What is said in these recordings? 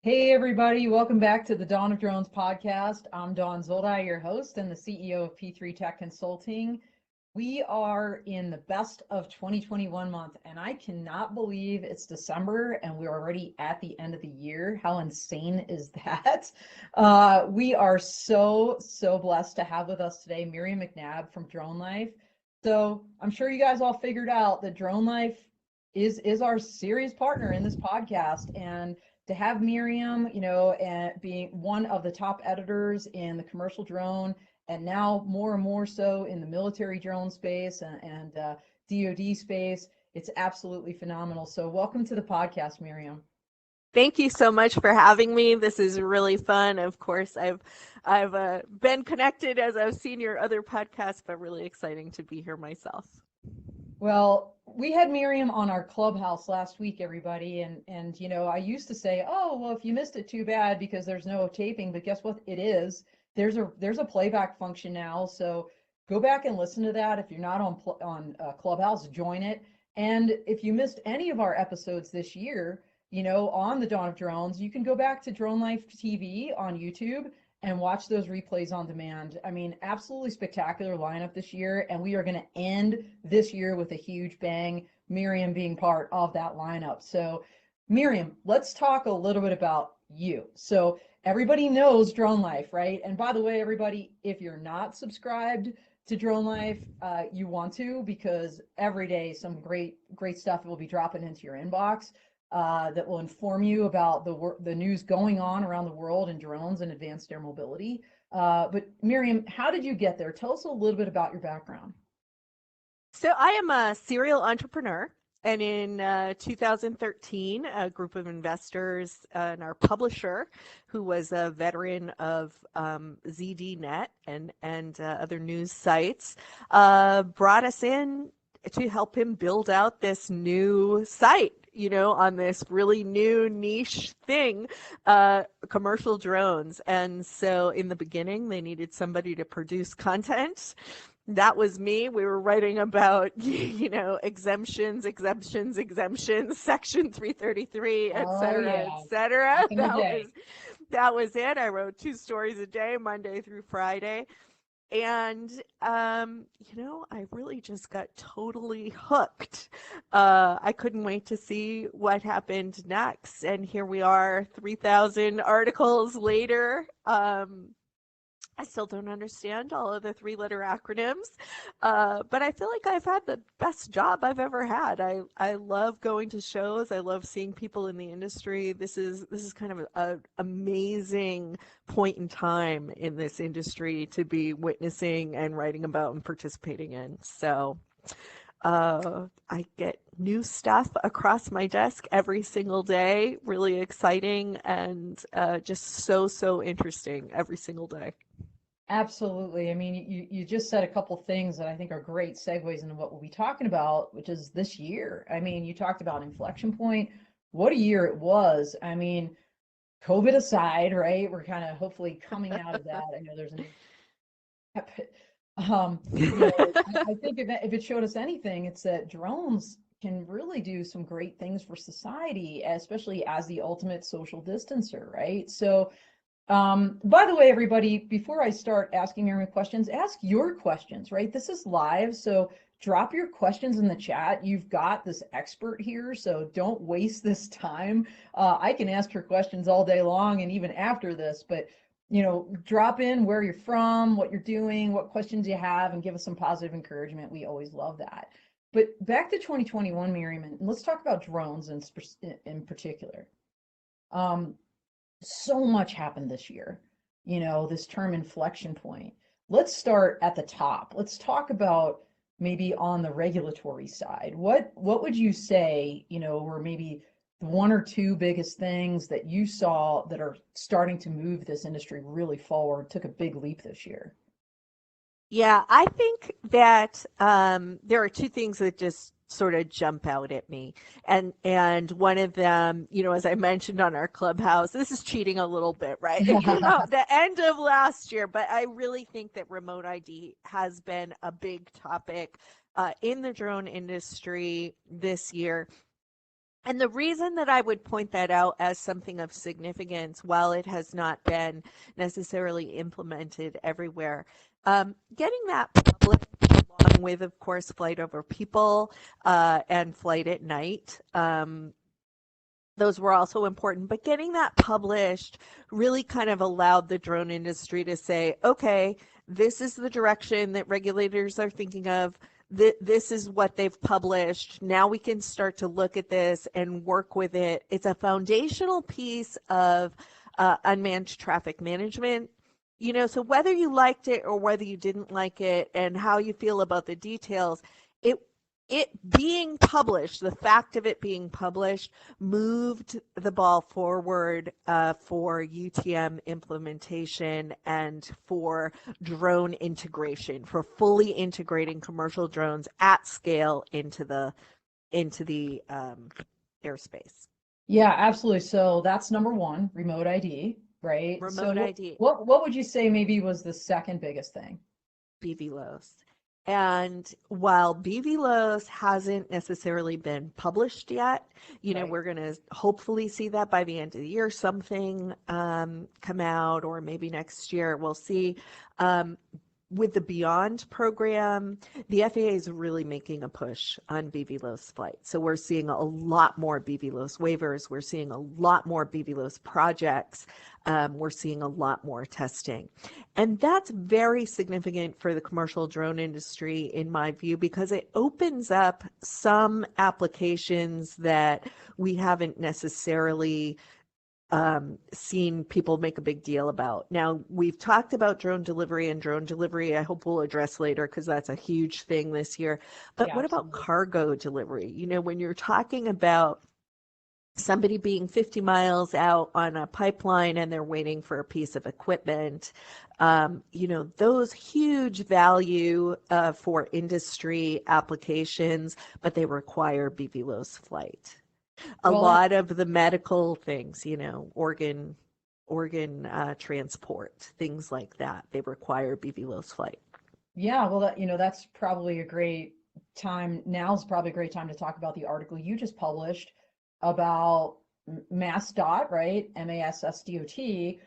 Hey everybody, welcome back to the Dawn of Drones podcast. I'm Dawn Zoldi, your host and the CEO of P3 Tech Consulting. We are in the best of 2021 month, and I cannot believe it's December and we're already at the end of the year. How insane is that? We are so blessed to have with us today Miriam McNabb from DroneLife. So I'm sure you guys all figured out that DroneLife is our serious partner in this podcast, and to have Miriam, and being one of the top editors in the commercial drone, and now more and more so in the military drone space and DoD space, it's absolutely phenomenal. So welcome to the podcast, Miriam. Thank you so much for having me. This is really fun. Of course, I've been connected as I've seen your other podcasts, but really exciting to be here myself. Well, we had Miriam on our Clubhouse last week, everybody, and I used to say, oh, well, if you missed it, too bad, because there's no taping, but guess what? It is. There's a playback function now, so go back and listen to that. If you're not on Clubhouse, join it. And if you missed any of our episodes this year, on the Dawn of Drones, you can go back to DroneLife TV on YouTube and watch those replays on demand. I mean, absolutely spectacular lineup this year, and we are going to end this year with a huge bang, Miriam being part of that lineup. So Miriam, let's talk a little bit about you. So everybody knows DroneLife, right? And by the way, everybody, if you're not subscribed to DroneLife, you want to, because every day some great stuff will be dropping into your inbox. That will inform you about the news going on around the world in drones and advanced air mobility. But Miriam, how did you get there? Tell us a little bit about your background. So I am a serial entrepreneur, and in 2013, a group of investors and our publisher, who was a veteran of ZDNet and other news sites, brought us in to help him build out this new site, on this really new niche thing, commercial drones. And so in the beginning, they needed somebody to produce content. That was me. We were writing about, exemptions, Section 333, et cetera, et cetera. That was it. I wrote 2 stories a day, Monday through Friday. And, I really just got totally hooked. I couldn't wait to see what happened next. And here we are, 3,000 articles later. I still don't understand all of the 3-letter acronyms, but I feel like I've had the best job I've ever had. I love going to shows. I love seeing people in the industry. This is kind of an amazing point in time in this industry to be witnessing and writing about and participating in. So I get new stuff across my desk every single day. Really exciting and just so interesting every single day. Absolutely. I mean, you just said a couple things that I think are great segues into what we'll be talking about, which is this year. I mean, you talked about inflection point. What a year it was. I mean, COVID aside, right? We're kind of hopefully coming out of that. I know there's an I think if it showed us anything, it's that drones can really do some great things for society, especially as the ultimate social distancer, right? So by the way, everybody, before I start asking Miriam questions, ask your questions, right? This is live, so drop your questions in the chat. You've got this expert here, so don't waste this time. I can ask her questions all day long and even after this, but drop in where you're from, what you're doing, what questions you have, and give us some positive encouragement. We always love that. But back to 2021, Miriam, and let's talk about drones in particular. So much happened this year, this term inflection point. Let's start at the top. Let's talk about maybe on the regulatory side. What would you say, were maybe the 1 or 2 biggest things that you saw that are starting to move this industry really forward, took a big leap this year? Yeah, I think that there are 2 things that just sort of jump out at me. And one of them, as I mentioned on our Clubhouse, this is cheating a little bit, right? It came out the end of last year, but I really think that remote ID has been a big topic in the drone industry this year. And the reason that I would point that out as something of significance, while it has not been necessarily implemented everywhere, getting that published along with, of course, flight over people and flight at night. Those were also important, but getting that published really kind of allowed the drone industry to say, okay, this is the direction that regulators are thinking of. This is what they've published. Now we can start to look at this and work with it. It's a foundational piece of unmanned traffic management. So whether you liked it or whether you didn't like it and how you feel about the details, it being published, the fact of it being published, moved the ball forward for UTM implementation and for drone integration, for fully integrating commercial drones at scale into the airspace. Yeah, absolutely. So that's number one, remote ID, right? Remote ID. What would you say maybe was the second biggest thing? BVLOS. And while BVLOS hasn't necessarily been published yet, Right. we're going to hopefully see that by the end of the year, something come out, or maybe next year. We'll see. With the Beyond program, the FAA is really making a push on BVLOS flights. So we're seeing a lot more BVLOS waivers. We're seeing a lot more BVLOS projects. We're seeing a lot more testing. And that's very significant for the commercial drone industry, in my view, because it opens up some applications that we haven't necessarily seen people make a big deal about. Now, we've talked about drone delivery, I hope we'll address later because that's a huge thing this year. But Yeah, what absolutely. about cargo delivery? When you're talking about somebody being 50 miles out on a pipeline and they're waiting for a piece of equipment, those huge value for industry applications, but they require BVLOS flight. A lot of the medical things, organ transport, things like that, they require BVLOS flight. Yeah, well, that's probably a great time. Now's probably a great time to talk about the article you just published about MassDOT, right? MASSDOT,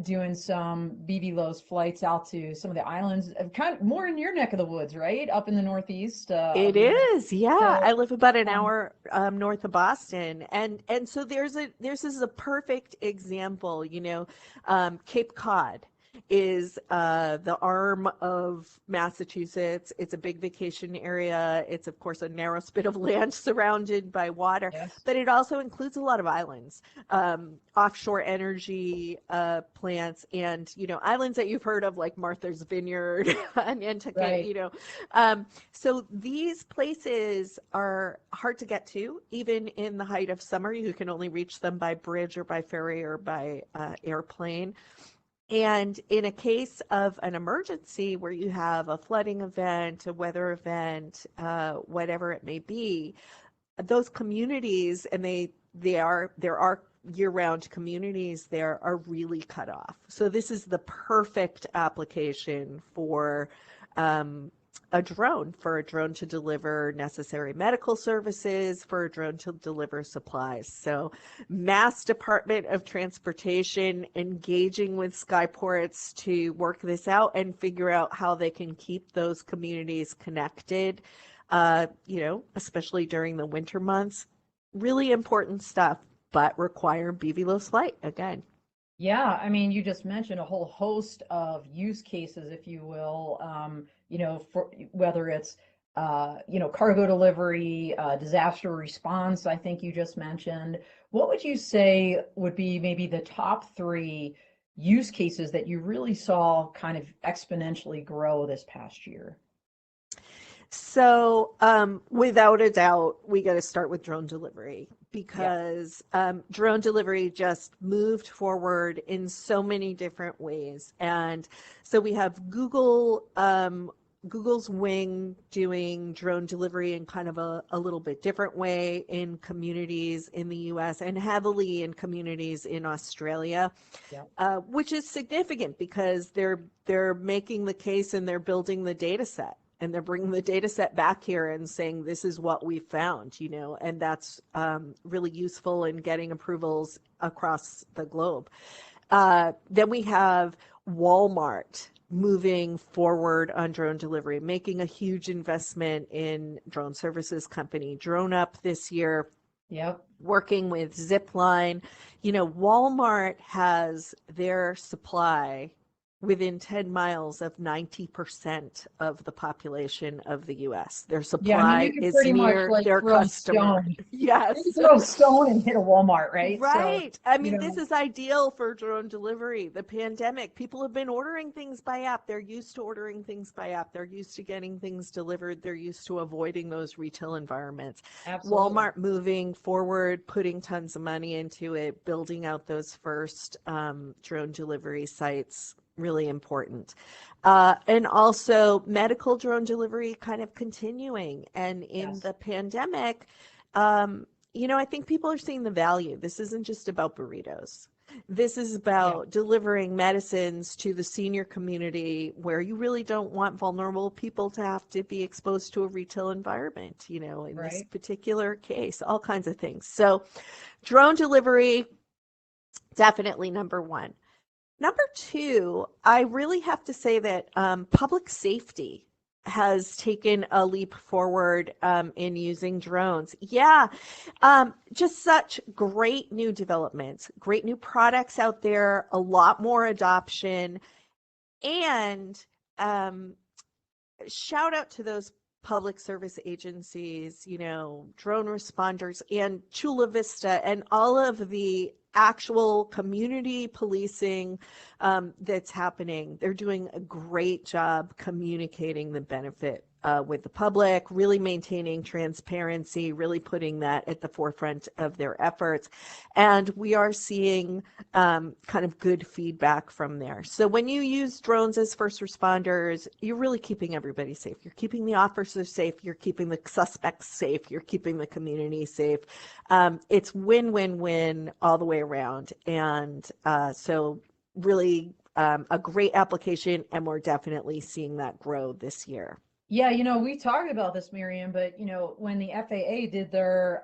doing some BVLOS flights out to some of the islands, kind of more in your neck of the woods, right? Up in the Northeast. It is, yeah. So, I live about an hour north of Boston, and so this is a perfect example. Cape Cod is the arm of Massachusetts. It's a big vacation area. It's, of course, a narrow spit of land surrounded by water, yes. but it also includes a lot of islands, offshore energy plants, and islands that you've heard of, like Martha's Vineyard and Nantucket. Right. So these places are hard to get to, even in the height of summer. You can only reach them by bridge or by ferry or by airplane. And in a case of an emergency where you have a flooding event, a weather event, whatever it may be, those communities, and there are year-round communities there, are really cut off. So this is the perfect application for a drone to deliver necessary medical services, for a drone to deliver supplies. So Mass Department of Transportation engaging with skyports to work this out and figure out how they can keep those communities connected, especially during the winter months. Really important stuff, but require BVLOS flight again. Yeah, I mean, you just mentioned a whole host of use cases, if you will, for whether it's, cargo delivery, disaster response, I think you just mentioned. What would you say would be maybe the top three use cases that you really saw kind of exponentially grow this past year? So, without a doubt, we got to start with drone delivery, because drone delivery just moved forward in so many different ways. And so we have Google's Wing doing drone delivery in kind of a little bit different way in communities in the US and heavily in communities in Australia, which is significant because they're making the case and they're building the data set. and they're bringing the data set back here and saying, this is what we found, you know, and that's really useful in getting approvals across the globe. Then we have Walmart moving forward on drone delivery, making a huge investment in drone services company DroneUp this year. Yep. Working with Zipline. You know, Walmart has their supply within 10 miles of 90% of the population of the US. Their supply is near their customer. Yes. You can throw a stone and hit a Walmart, right? Right. So, I mean, this is ideal for drone delivery. The pandemic, people have been ordering things by app. They're used to ordering things by app. They're used to getting things delivered. They're used to avoiding those retail environments. Absolutely. Walmart moving forward, putting tons of money into it, building out those first drone delivery sites. Really important. And also medical drone delivery kind of continuing. And in the pandemic, you know, I think people are seeing the value. This isn't just about burritos. This is about delivering medicines to the senior community where you really don't want vulnerable people to have to be exposed to a retail environment, you know, in this particular case, all kinds of things. So drone delivery, definitely number one. Number two, I really have to say that public safety has taken a leap forward in using drones. Just such great new developments, great new products out there, a lot more adoption, and shout out to those public service agencies, you know, drone responders and Chula Vista and all of the actual community policing that's happening. They're doing a great job communicating the benefit with the public, really maintaining transparency, really putting that at the forefront of their efforts. And we are seeing kind of good feedback from there. So when you use drones as first responders, you're really keeping everybody safe. You're keeping the officers safe. You're keeping the suspects safe. You're keeping the community safe. It's win-win-win all the way around. And so really a great application, and we're definitely seeing that grow this year. Yeah, you know, we talked about this, Miriam, but, you know, when the FAA did their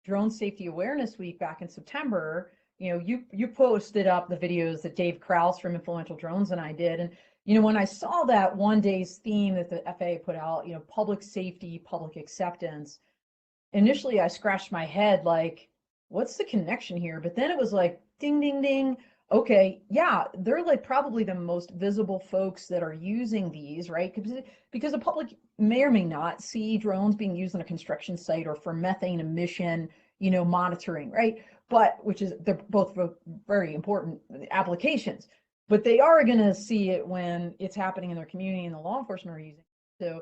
Drone Safety Awareness Week back in September, you know, you posted up the videos that Dave Krause from Influential Drones and I did. And, you know, when I saw that one day's theme that the FAA put out, you know, public safety, public acceptance, initially I scratched my head like, what's the connection here? But then it was like, ding, ding, ding. Okay, yeah, they're like probably the most visible folks that are using these, right? Because the public may or may not see drones being used on a construction site or for methane emission, you know, monitoring, right? But they're both very important applications, but they are going to see it when it's happening in their community and the law enforcement are using it. So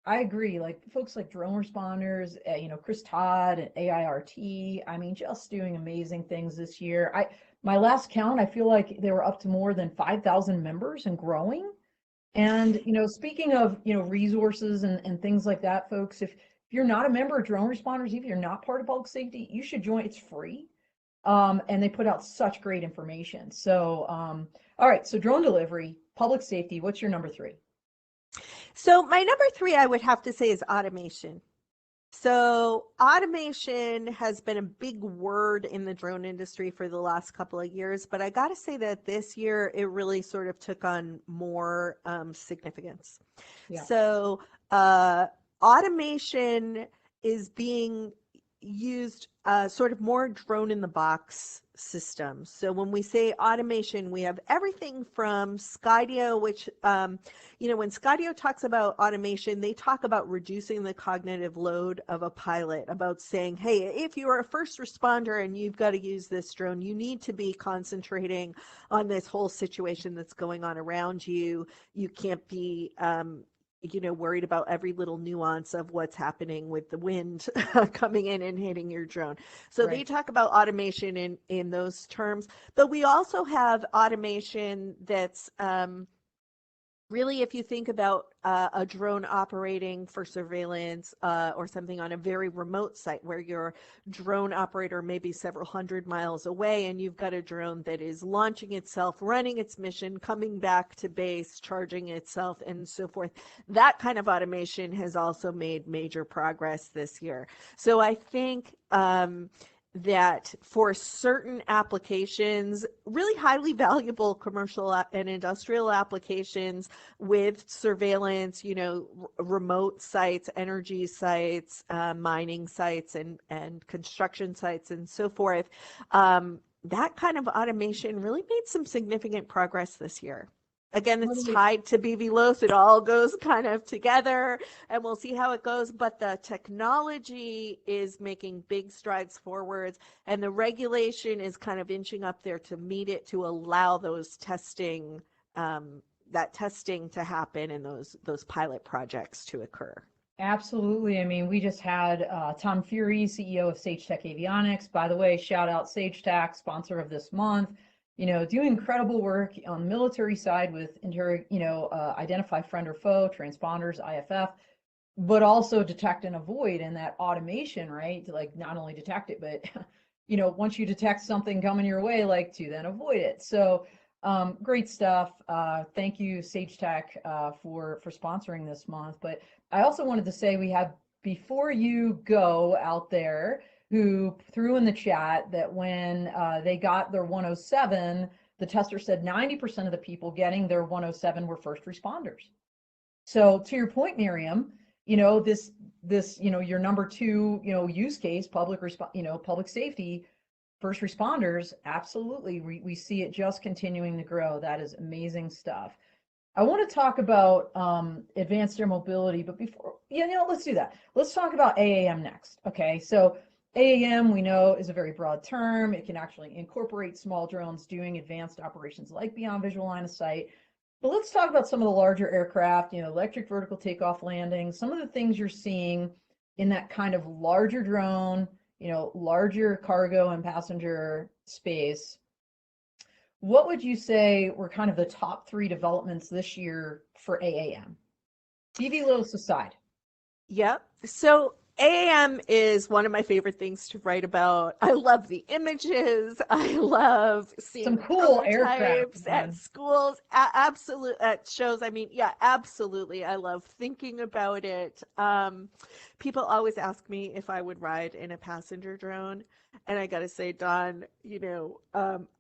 I agree, like folks like drone responders, you know, Chris Todd and AIRT, I mean, just doing amazing things this year. My last count, I feel like they were up to more than 5,000 members and growing. And, you know, speaking of, you know, resources and things like that, folks, if you're not a member of Drone Responders, even if you're not part of public safety, you should join. It's free. And they put out such great information. So, all right, so drone delivery, public safety, what's your number three? So my number three, I would have to say, is automation. So automation has been a big word in the drone industry for the last couple of years, but I got to say that this year it really sort of took on more significance. Yeah. So automation is being used sort of more drone in the box systems. So when we say automation, we have everything from Skydio, which, you know, when Skydio talks about automation, they talk about reducing the cognitive load of a pilot, about saying, hey, if you are a first responder and you've got to use this drone, you need to be concentrating on this whole situation that's going on around you. You can't be you know, worried about every little nuance of what's happening with the wind coming in and hitting your drone. So they talk about automation in those terms, but we also have automation that's really, if you think about a drone operating for surveillance or something on a very remote site where your drone operator may be several hundred miles away and you've got a drone that is launching itself, running its mission, coming back to base, charging itself, and so forth, that kind of automation has also made major progress this year. So I think that for certain applications, really highly valuable commercial and industrial applications with surveillance, remote sites, energy sites, mining sites, and construction sites, and so forth, that kind of automation really made some significant progress this year. Again, it's tied to BVLOS. It all goes kind of together, and we'll see how it goes. But the technology is making big strides forwards, and the regulation is kind of inching up there to meet it, to allow those testing, that testing to happen, and those pilot projects to occur. Absolutely. I mean, we just had Tom Fury, CEO of Sage Tech Avionics. By the way, shout out Sage Tech, sponsor of this month. Doing incredible work on the military side with identify friend or foe, transponders, IFF, but also detect and avoid, and that automation, right? To like not only detect it, but once you detect something coming your way, like to then avoid it. So great stuff. Thank you, Sage Tech, for sponsoring this month. But I also wanted to say we have, before you go out there, who threw in the chat that when they got their 107, the tester said 90% of the people getting their 107 were first responders. So to your point, Miriam, this your number two, use case, public safety, first responders, absolutely, we see it just continuing to grow. That is amazing stuff. I want to talk about advanced air mobility, but before, let's do that. Let's talk about AAM next. Okay, so AAM, we know, is a very broad term. It can actually incorporate small drones doing advanced operations like beyond visual line of sight. But let's talk about some of the larger aircraft, electric vertical takeoff landing, some of the things you're seeing in that kind of larger drone, larger cargo and passenger space. What would you say were kind of the top 3 developments this year for AAM? BVLOS aside. Yep. So AAM is one of my favorite things to write about. I love the images. I love seeing some cool prototypes at schools, at shows. I mean, yeah, absolutely. I love thinking about it. People always ask me if I would ride in a passenger drone, and I gotta say, Dawn,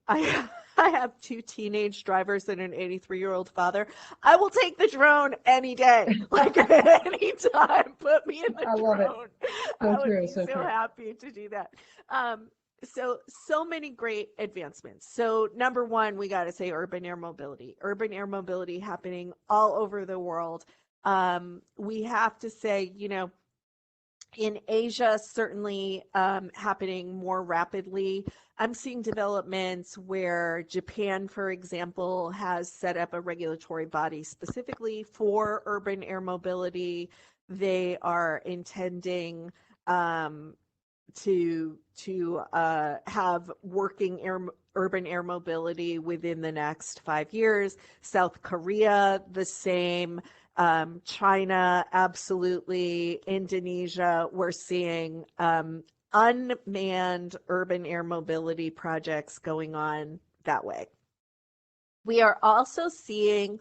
I have 2 teenage drivers and an 83-year-old father. I will take the drone any day, like any time. Put me in the drone. Love it. I would be so happy to do that. So many great advancements. So number one, we got to say urban air mobility. Urban air mobility happening all over the world. We have to say, in Asia, certainly happening more rapidly. I'm seeing developments where Japan, for example, has set up a regulatory body specifically for urban air mobility. They are intending to have working urban air mobility within the next 5 years. South Korea, the same. China, absolutely. Indonesia, we're seeing unmanned urban air mobility projects going on that way. We are also seeing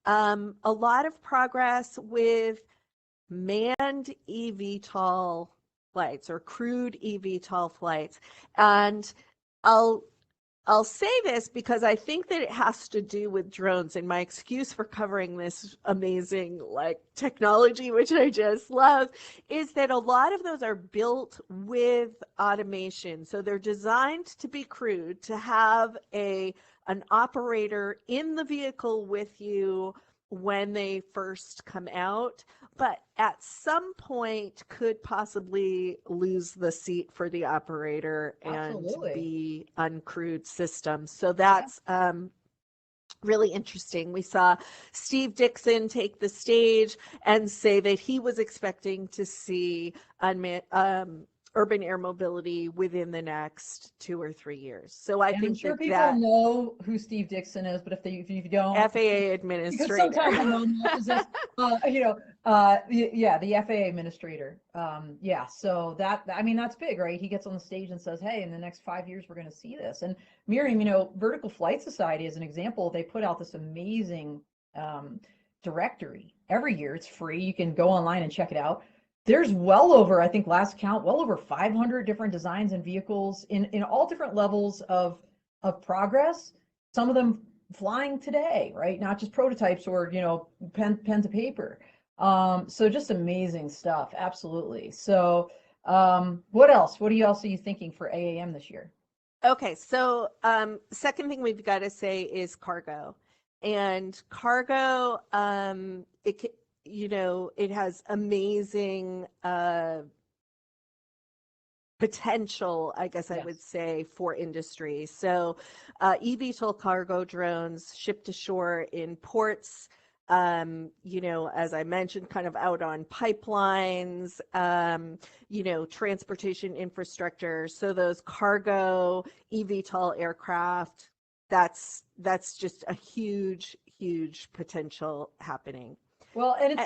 a lot of progress with manned eVTOL flights or crewed eVTOL flights. And I'll say this because I think that it has to do with drones, and my excuse for covering this amazing technology, which I just love, is that a lot of those are built with automation. So they're designed to be crewed, to have an operator in the vehicle with you when they first come out, but at some point could possibly lose the seat for the operator and be uncrewed systems. So that's really interesting. We saw Steve Dixon take the stage and say that he was expecting to see urban air mobility within the next 2 or 3 years. So I think I'm sure people know who Steve Dixon is, but if you don't, FAA administrator, because sometimes unknown watches us, the FAA administrator. So that's big, right? He gets on the stage and says, hey, in the next 5 years, we're going to see this. And Miriam, Vertical Flight Society, as an example, they put out this amazing directory every year. It's free. You can go online and check it out. There's well over, I think last count, well over 500 different designs and vehicles in all different levels of progress. Some of them flying today, right? Not just prototypes or, pen to paper. So just amazing stuff. Absolutely. So what else? What else are you thinking for AAM this year? Okay. So second thing we've got to say is cargo. And cargo, it has amazing potential, I guess I would say, for industry. So eVTOL cargo drones shipped to shore in ports, as I mentioned, kind of out on pipelines, transportation infrastructure. So those cargo eVTOL aircraft, that's just a huge potential happening. Well, and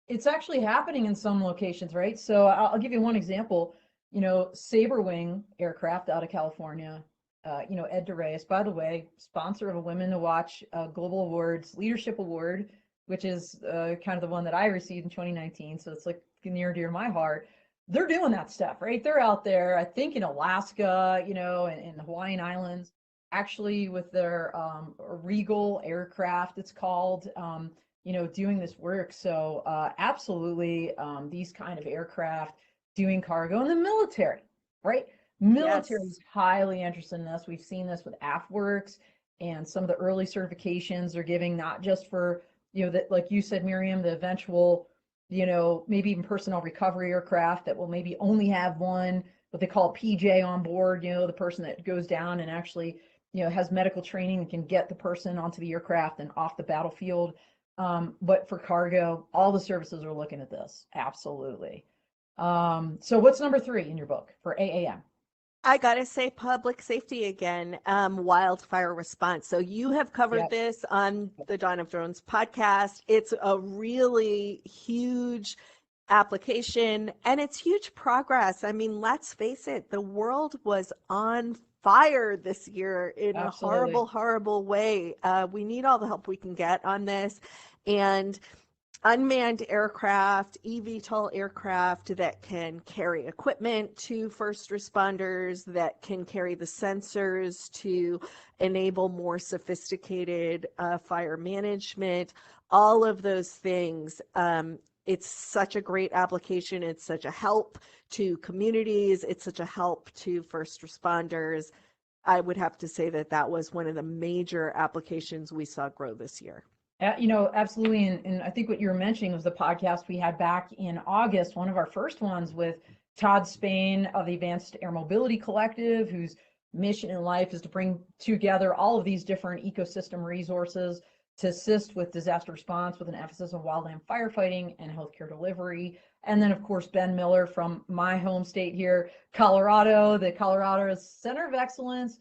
it's actually happening in some locations, right? So I'll give you one example. Saberwing aircraft out of California, Ed DeReyes, by the way, sponsor of a Women to Watch Global Awards Leadership Award, which is kind of the one that I received in 2019. So it's like near and dear to my heart. They're doing that stuff, right? They're out there, I think in Alaska, and in the Hawaiian Islands, actually with their Regal aircraft, it's called, doing this work. So absolutely, these kind of aircraft doing cargo in the military, right? Military is highly interested in this. We've seen this with AFWorks and some of the early certifications they're giving, not just for, that, like you said, Miriam, the eventual, maybe even personnel recovery aircraft that will maybe only have one, what they call a PJ on board, the person that goes down and actually, has medical training and can get the person onto the aircraft and off the battlefield. But for cargo, all the services are looking at this. Absolutely. So what's number 3 in your book for AAM? I gotta say public safety again, wildfire response. So you have covered this on the Dawn of Drones podcast. It's a really huge application and it's huge progress. I mean, let's face it, the world was on fire this year in a horrible way. We need all the help we can get on this. And unmanned aircraft, eVTOL aircraft that can carry equipment to first responders, that can carry the sensors to enable more sophisticated fire management, all of those things. It's such a great application. It's such a help to communities. It's such a help to first responders. I would have to say that was one of the major applications we saw grow this year. Absolutely. And I think what you were mentioning was the podcast we had back in August, one of our first ones with Todd Spain of the Advanced Air Mobility Collective, whose mission in life is to bring together all of these different ecosystem resources to assist with disaster response with an emphasis on wildland firefighting and healthcare delivery. And then, of course, Ben Miller from my home state here, Colorado, the Colorado Center of Excellence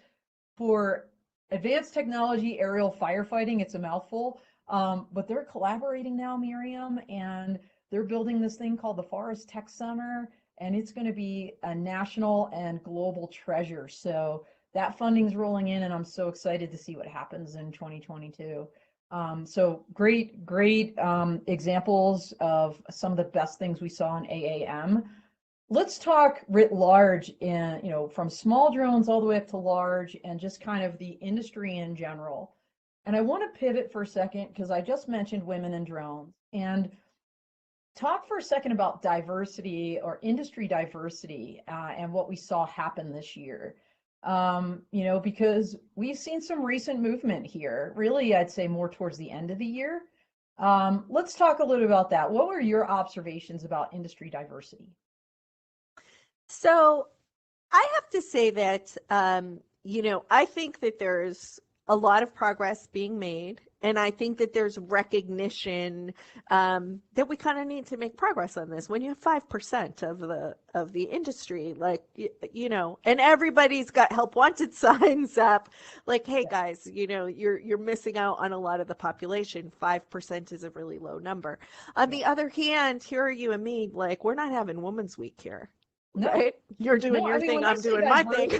for Advanced Technology Aerial Firefighting. It's a mouthful. But they're collaborating now, Miriam, and they're building this thing called the Forest Tech Center, and it's going to be a national and global treasure. So that funding's rolling in, and I'm so excited to see what happens in 2022. So great examples of some of the best things we saw in AAM. Let's talk writ large in, from small drones all the way up to large and just kind of the industry in general. And I want to pivot for a second because I just mentioned women in drones, and talk for a second about diversity or industry diversity and what we saw happen this year. Because we've seen some recent movement here, really, I'd say more towards the end of the year. Let's talk a little about that. What were your observations about industry diversity? So I have to say that, I think that there's a lot of progress being made And I think that there's recognition that we kind of need to make progress on this. When you have 5% of the industry, like, you know, and everybody's got help wanted signs up, like, hey guys, you know, you're missing out on a lot of the population. 5% is a really low number. On the other hand, here are you and me, like, we're not having Women's Week here. No. Right? You're doing your thing, I'm doing my thing.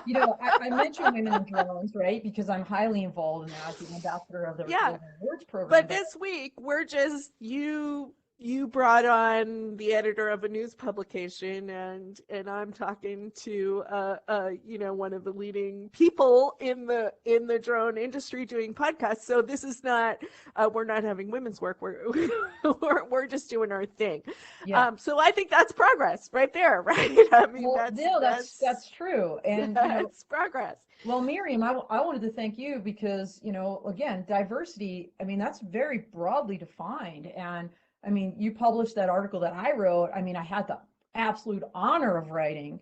You know, I mentioned women in drones, right? Because I'm highly involved in that, the ambassador of the awards program. But this week, we're just, you brought on the editor of a news publication, and I'm talking to you know, one of the leading people in the drone industry doing podcasts. So this is not we're not having women's work. We're just doing our thing. Yeah. So I think that's progress right there, right? I mean, well, that's true, and you know, it's progress. Well, Miriam, I wanted to thank you because, you know, again, diversity, I mean, that's very broadly defined. And I mean, you published that article that I wrote. I mean, I had the absolute honor of writing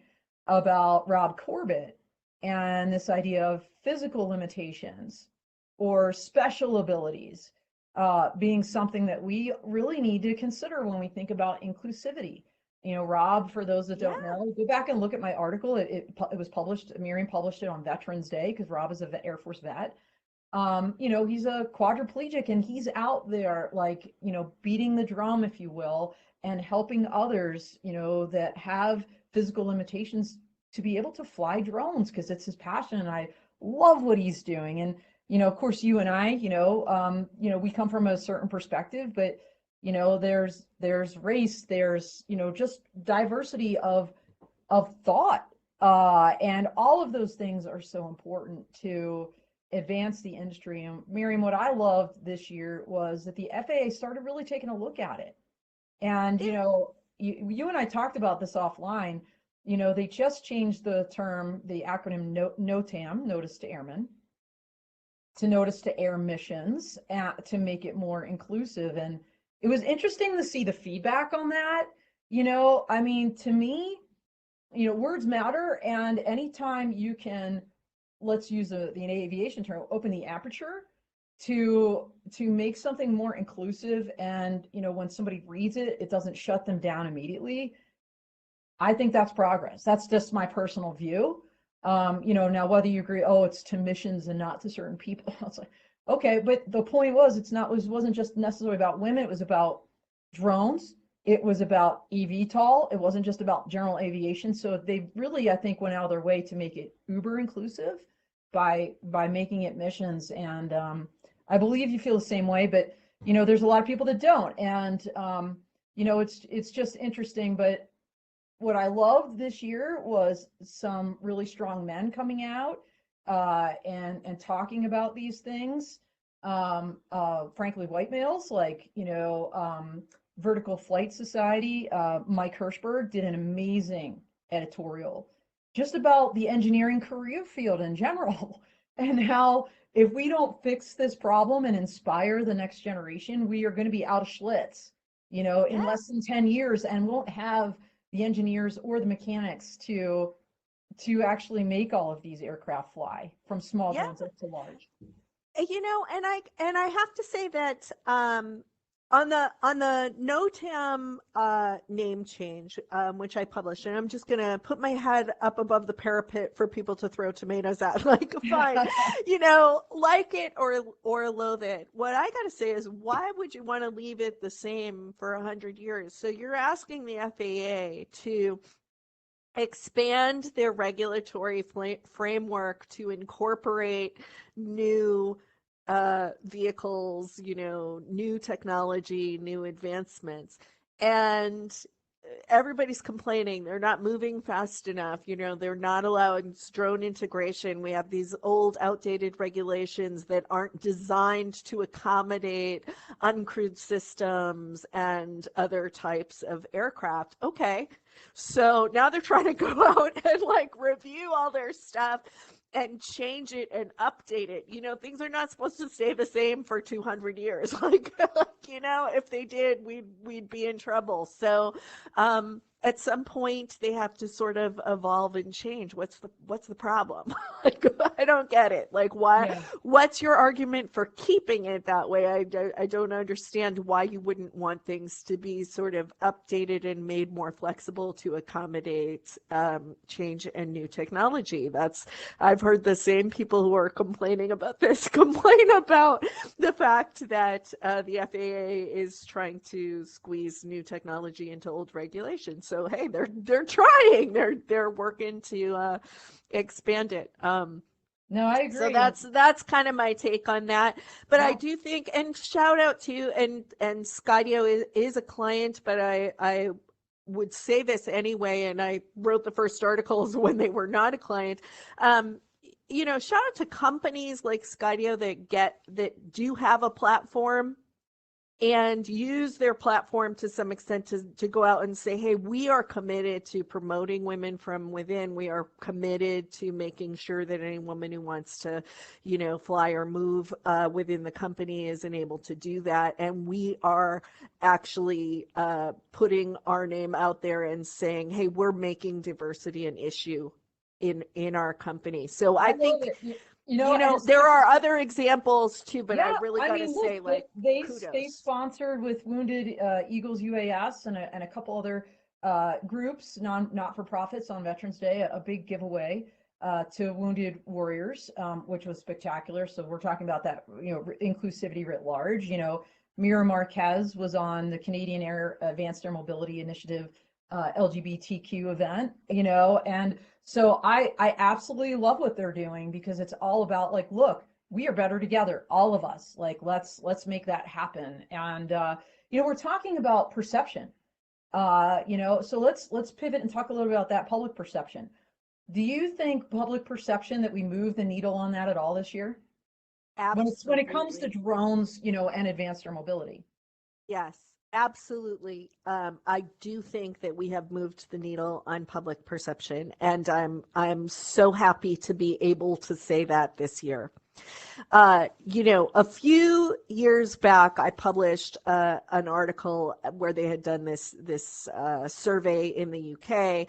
about Rob Corbett and this idea of physical limitations or special abilities being something that we really need to consider when we think about inclusivity. You know, Rob, for those that don't know, go back and look at my article. It was published, Miriam published it on Veterans Day because Rob is an Air Force vet. You know, he's a quadriplegic and he's out there, like, you know, beating the drum, if you will, and helping others, you know, that have physical limitations to be able to fly drones because it's his passion. And I love what he's doing. And, you know, of course, you and I, you know, we come from a certain perspective, but you know, there's race, there's, you know, just diversity of thought, and all of those things are so important to advance the industry. And Miriam, what I loved this year was that the FAA started really taking a look at it. And you know, you and I talked about this offline. You know, they just changed the term, the acronym NOTAM, Notice to Airmen, to Notice to Air Missions, to make it more inclusive. And it was interesting to see the feedback on that. You know, I mean, to me, you know, words matter. And anytime you can, let's use the aviation term, open the aperture to make something more inclusive. And, you know, when somebody reads it, it doesn't shut them down immediately. I think that's progress. That's just my personal view. You know, now whether you agree, oh, it's to missions and not to certain people. It's like, okay, but the point was, it wasn't just necessarily about women. It was about drones. It was about eVTOL. It wasn't just about general aviation. So they really, I think, went out of their way to make it uber inclusive by making it missions. And I believe you feel the same way, but you know, there's a lot of people that don't. And you know, it's just interesting. But what I loved this year was some really strong men coming out and talking about these things. Frankly, white males, like, you know, Vertical Flight Society, Mike Hirschberg did an amazing editorial just about the engineering career field in general and how if we don't fix this problem and inspire the next generation, we are going to be out of Schlitz, you know, in less than 10 years and won't have the engineers or the mechanics to actually make all of these aircraft fly from small drones up to large. You know, and I have to say that on the NOTAM name change, which I published, and I'm just gonna put my head up above the parapet for people to throw tomatoes at, like, fine, you know, like it or loathe it. What I gotta say is, why would you want to leave it the same for 100 years? So you're asking the FAA to expand their regulatory framework to incorporate new vehicles, you know, new technology, new advancements. And everybody's complaining they're not moving fast enough, you know, they're not allowing drone integration. We have these old outdated regulations that aren't designed to accommodate uncrewed systems and other types of aircraft. Okay, so now they're trying to go out and like review all their stuff and change it and update it. You know, things are not supposed to stay the same for 200 years. Like, you know, if they did, we'd be in trouble. So, at some point they have to sort of evolve and change. What's the problem? Like, I don't get it. Like, why? Yeah. What's your argument for keeping it that way? I don't understand why you wouldn't want things to be sort of updated and made more flexible to accommodate change and new technology. I've heard the same people who are complaining about this complain about the fact that the FAA is trying to squeeze new technology into old regulations. So hey, they're trying. They're working to expand it. No, I agree. So that's kind of my take on that. But Yeah. I do think, and shout out to, and Skydio is a client, but I would say this anyway, and I wrote the first articles when they were not a client. Shout out to companies like Skydio that do have a platform and use their platform to some extent to go out and say, hey, we are committed to promoting women from within. We are committed to making sure that any woman who wants to, fly or move within the company is able to do that. And we are actually putting our name out there and saying, hey, we're making diversity an issue in our company. So I think there are other examples too, but I really got to say, like, kudos. They sponsored with Wounded Eagles UAS and a couple other groups, not for profits, on Veterans Day, a big giveaway to wounded warriors, which was spectacular. So we're talking about that, inclusivity writ large. Miriam Marquez was on the Canadian Advanced Air Mobility Initiative LGBTQ event, and so I absolutely love what they're doing, because it's all about, like, look, we are better together, all of us. Like, let's make that happen. And we're talking about perception. So let's pivot and talk a little bit about that public perception. Do you think public perception that we move the needle on that at all this year? Absolutely. When it comes to drones, and advanced air mobility. Yes. Absolutely. I do think that we have moved the needle on public perception, and I'm so happy to be able to say that this year. A few years back, I published an article where they had done this survey in the UK,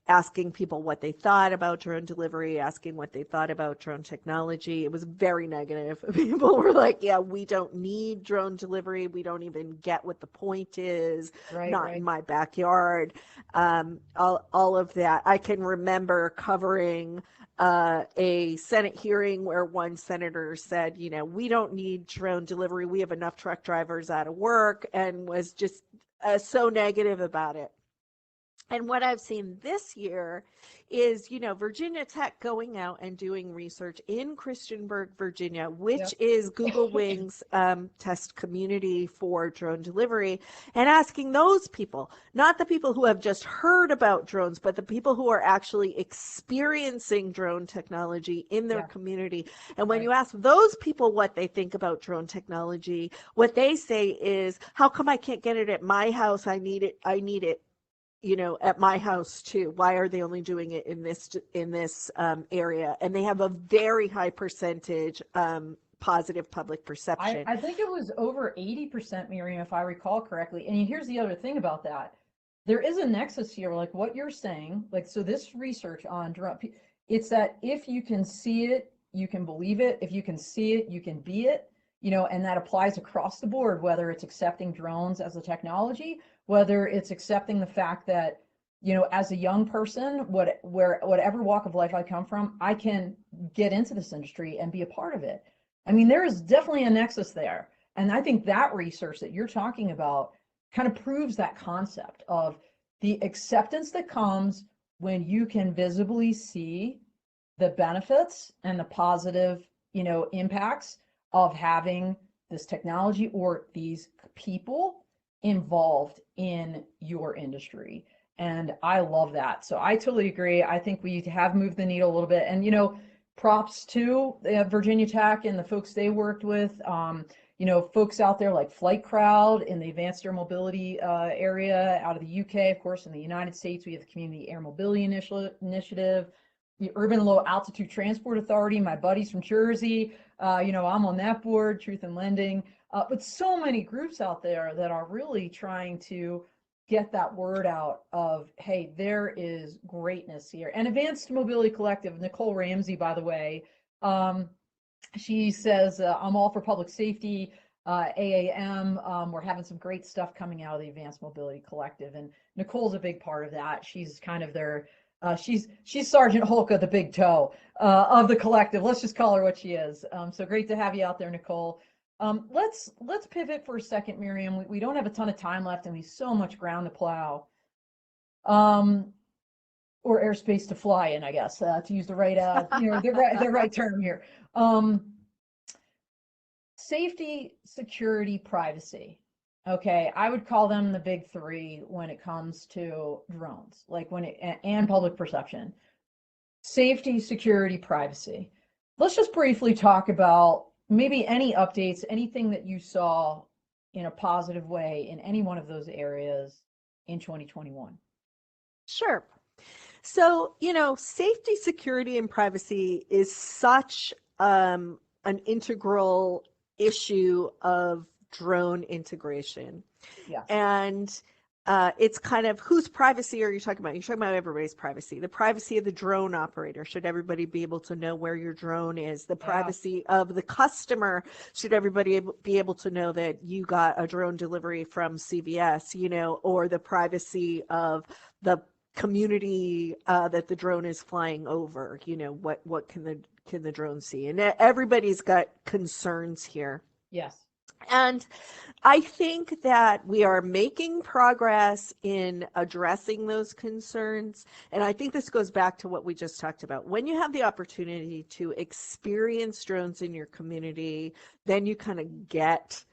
asking people what they thought about drone delivery, asking what they thought about drone technology. It was very negative. People were like, yeah, we don't need drone delivery. We don't even get what the point is. Not in my backyard. All of that. I can remember covering a Senate hearing where one senator said, we don't need drone delivery. We have enough truck drivers out of work, and was just so negative about it. And what I've seen this year is, Virginia Tech going out and doing research in Christiansburg, Virginia, which is Google Wing's test community for drone delivery, and asking those people, not the people who have just heard about drones, but the people who are actually experiencing drone technology in their community. And when you ask those people what they think about drone technology, what they say is, how come I can't get it at my house? I need it at my house too. Why are they only doing it in this area? And they have a very high percentage positive public perception. I think it was over 80%, Miriam, if I recall correctly. And here's the other thing about that. There is a nexus here, like what you're saying. Like, so this research on drone, it's that if you can see it, you can believe it. If you can see it, you can be it. And that applies across the board, whether it's accepting drones as a technology, whether it's accepting the fact that, as a young person, whatever walk of life I come from, I can get into this industry and be a part of it. I mean, there is definitely a nexus there. And I think that research that you're talking about kind of proves that concept of the acceptance that comes when you can visibly see the benefits and the positive, impacts of having this technology or these people involved in your industry. And I love that. So I totally agree. I think we have moved the needle a little bit. And, props to Virginia Tech and the folks they worked with. Folks out there like Flight Crowd in the advanced air mobility area out of the UK. Of course, in the United States, we have the Community Air Mobility Initiative, the Urban Low Altitude Transport Authority. My buddies from Jersey, I'm on that board, Truth in Lending. But so many groups out there that are really trying to get that word out of, hey, there is greatness here. And Advanced Mobility Collective, Nicole Ramsey, by the way, she says, I'm all for public safety, AAM. We're having some great stuff coming out of the Advanced Mobility Collective, and Nicole's a big part of that. She's kind of their, she's Sergeant Holka, the big toe of the collective. Let's just call her what she is. So great to have you out there, Nicole. Let's pivot for a second, Miriam. We don't have a ton of time left, and we have so much ground to plow, or airspace to fly in, I guess, to use the right, the right term here. Safety, security, privacy. Okay, I would call them the big three when it comes to drones, like and public perception. Safety, security, privacy. Let's just briefly talk about maybe any updates, anything that you saw in a positive way in any one of those areas in 2021. Sure. So, safety, security, and privacy is such an integral issue of drone integration. Yeah. And it's kind of, whose privacy are you talking about? You're talking about everybody's privacy. The privacy of the drone operator. Should everybody be able to know where your drone is? The privacy of the customer. Should everybody be able to know that you got a drone delivery from CVS, or the privacy of the community that the drone is flying over? What can the drone see? And everybody's got concerns here. Yes. And I think that we are making progress in addressing those concerns. And I think this goes back to what we just talked about. When you have the opportunity to experience drones in your community, then you kind of get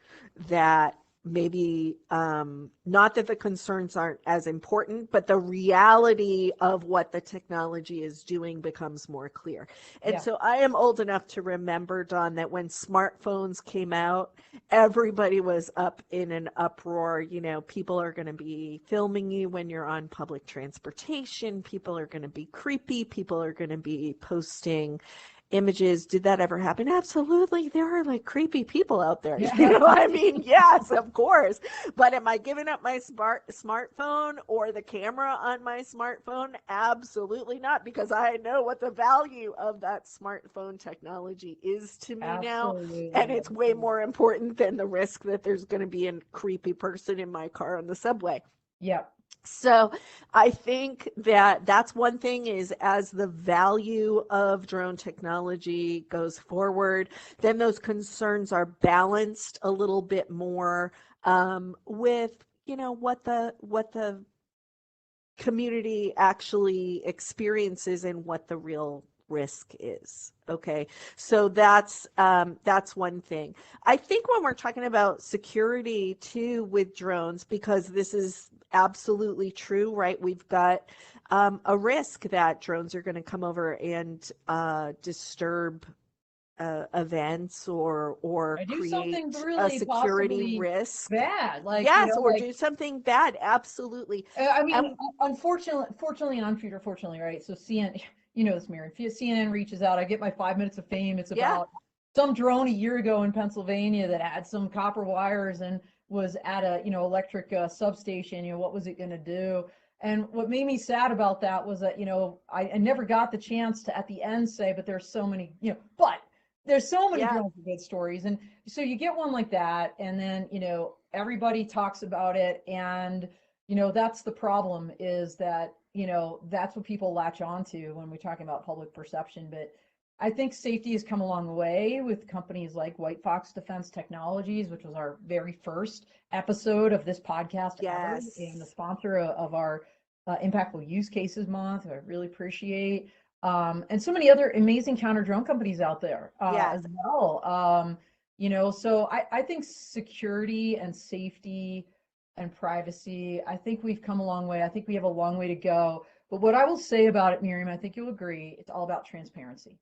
that maybe not that the concerns aren't as important, but the reality of what the technology is doing becomes more clear. And so I am old enough to remember, Dawn, that when smartphones came out, everybody was up in an uproar. People are going to be filming you when you're on public transportation. People are going to be creepy. People are going to be posting images. Did that ever happen? Absolutely. There are like creepy people out there. Yes, of course. But am I giving up my smartphone or the camera on my smartphone? Absolutely not, because I know what the value of that smartphone technology is to me now. And it's way more important than the risk that there's going to be a creepy person in my car on the subway. Yeah. So I think that that's one thing, is as the value of drone technology goes forward, then those concerns are balanced a little bit more with, what the community actually experiences and what the real risk is. Okay, so that's one thing. I think when we're talking about security too with drones, because this is absolutely true, right? We've got a risk that drones are going to come over and disturb events or create really a security risk. Bad, do something bad. Absolutely. Fortunately, and unfortunately, right? So CNN, this, Miriam, CNN reaches out. I get my 5 minutes of fame. It's about some drone a year ago in Pennsylvania that had some copper wires and was at a electric substation. What was it going to do? And what made me sad about that was that I never got the chance to at the end say, but there's so many but there's so many drones with good stories. And so you get one like that, and then everybody talks about it, and that's the problem, is that that's what people latch onto when we're talking about public perception. But I think safety has come a long way with companies like White Fox Defense Technologies, which was our very first episode of this podcast ever, and the sponsor of our Impactful Use Cases Month. I really appreciate. And so many other amazing counter drone companies out there as well. So I think security and safety and privacy, I think we've come a long way. I think we have a long way to go. But what I will say about it, Miriam, I think you'll agree, it's all about transparency.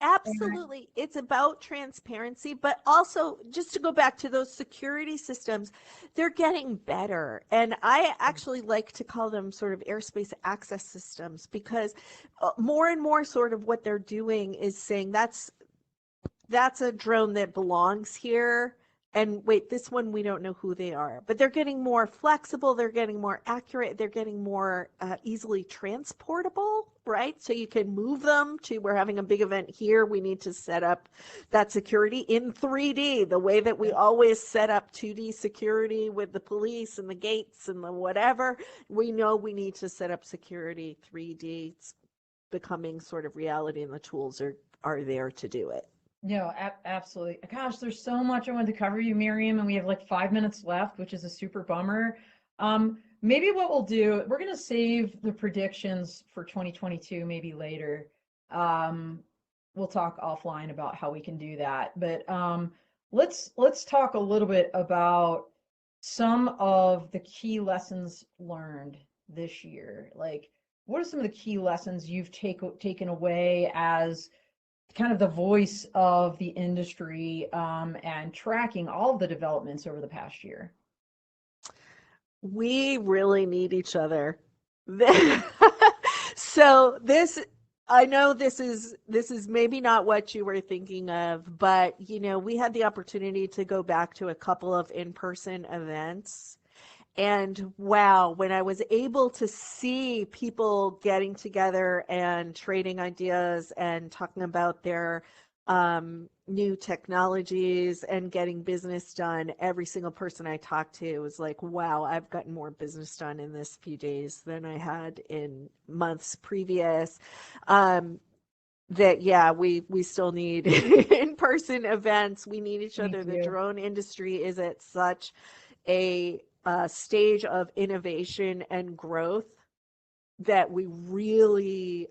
Absolutely. It's about transparency, but also, just to go back to those security systems, they're getting better. And I actually like to call them sort of airspace access systems, because more and more sort of what they're doing is saying that's a drone that belongs here. and wait, this one we don't know who they are, but they're getting more flexible, they're getting more accurate, they're getting more easily transportable, right? So you can move them to, we're having a big event here, we need to set up that security in 3D, the way that we always set up 2D security with the police and the gates and the whatever. We know we need to set up security 3D. It's becoming sort of reality, and the tools are there to do it. No, absolutely. Gosh, there's so much I wanted to cover you, Miriam, and we have like 5 minutes left, which is a super bummer. Maybe what we'll do, we're going to save the predictions for 2022, maybe later. We'll talk offline about how we can do that. But let's talk a little bit about some of the key lessons learned this year. Like, what are some of the key lessons you've taken away as kind of the voice of the industry, and tracking all of the developments over the past year? We really need each other. So I know this is maybe not what you were thinking of, but we had the opportunity to go back to a couple of in-person events. And wow, when I was able to see people getting together and trading ideas and talking about their new technologies and getting business done, every single person I talked to was like, wow, I've gotten more business done in this few days than I had in months previous. We still need in-person events. We need each other. The drone industry is at such a stage of innovation and growth that we really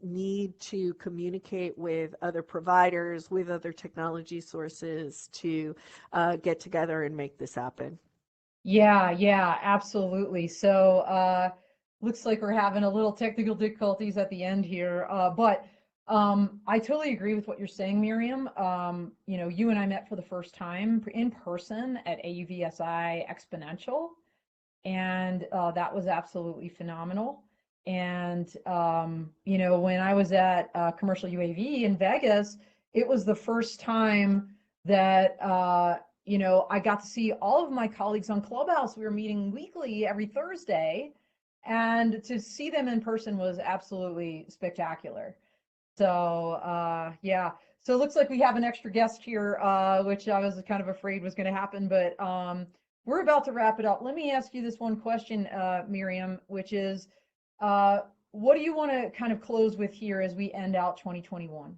need to communicate with other providers, with other technology sources to get together and make this happen. Yeah, absolutely. So looks like we're having a little technical difficulties at the end here, but I totally agree with what you're saying, Miriam. You and I met for the first time in person at AUVSI Exponential, and that was absolutely phenomenal. And when I was at Commercial UAV in Vegas, it was the first time that I got to see all of my colleagues on Clubhouse. We were meeting weekly every Thursday, and to see them in person was absolutely spectacular. So yeah, so it looks like we have an extra guest here, which I was kind of afraid was going to happen, but we're about to wrap it up. Let me ask you this one question, Miriam, which is, what do you want to kind of close with here as we end out 2021?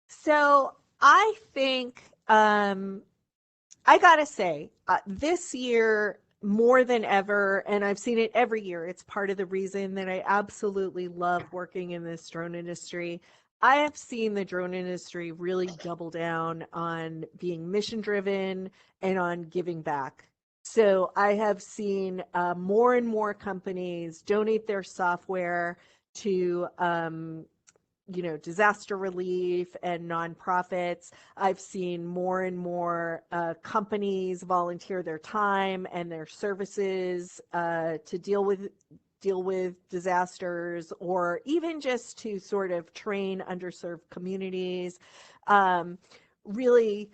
So I think I gotta say, this year more than ever, and I've seen it every year, it's part of the reason that I absolutely love working in this drone industry. I have seen the drone industry really double down on being mission driven and on giving back. So I have seen more and more companies donate their software to disaster relief and nonprofits. I've seen more and more companies volunteer their time and their services to deal with disasters, or even just to sort of train underserved communities. Really,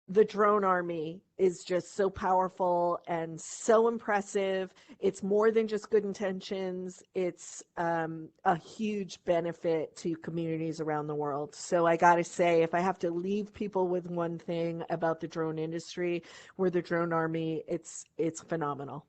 the drone army is just so powerful and so impressive. It's more than just good intentions. It's a huge benefit to communities around the world. So I got to say, if I have to leave people with one thing about the drone industry, we're the drone army. It's phenomenal.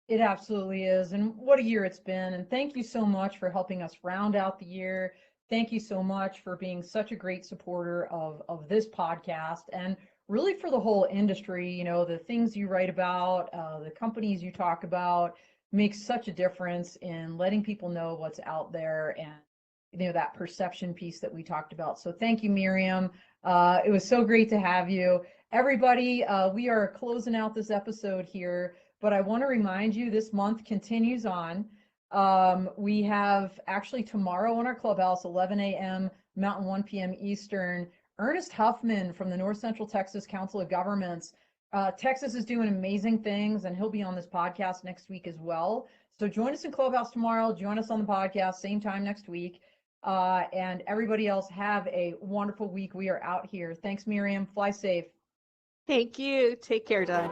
It absolutely is. And what a year it's been. And thank you so much for helping us round out the year. Thank you so much for being such a great supporter of this podcast, and really for the whole industry. The things you write about, the companies you talk about, makes such a difference in letting people know what's out there, and that perception piece that we talked about. So thank you, Miriam. It was so great to have you. Everybody, we are closing out this episode here, but I want to remind you, this month continues on. We have actually tomorrow on our Clubhouse, 11 a.m. Mountain, 1 p.m. Eastern, Ernest Huffman from the North Central Texas Council of Governments. Texas is doing amazing things, and he'll be on this podcast next week as well. So join us in Clubhouse tomorrow. Join us on the podcast, same time next week. And everybody else, have a wonderful week. We are out here. Thanks, Miriam. Fly safe. Thank you. Take care, Don.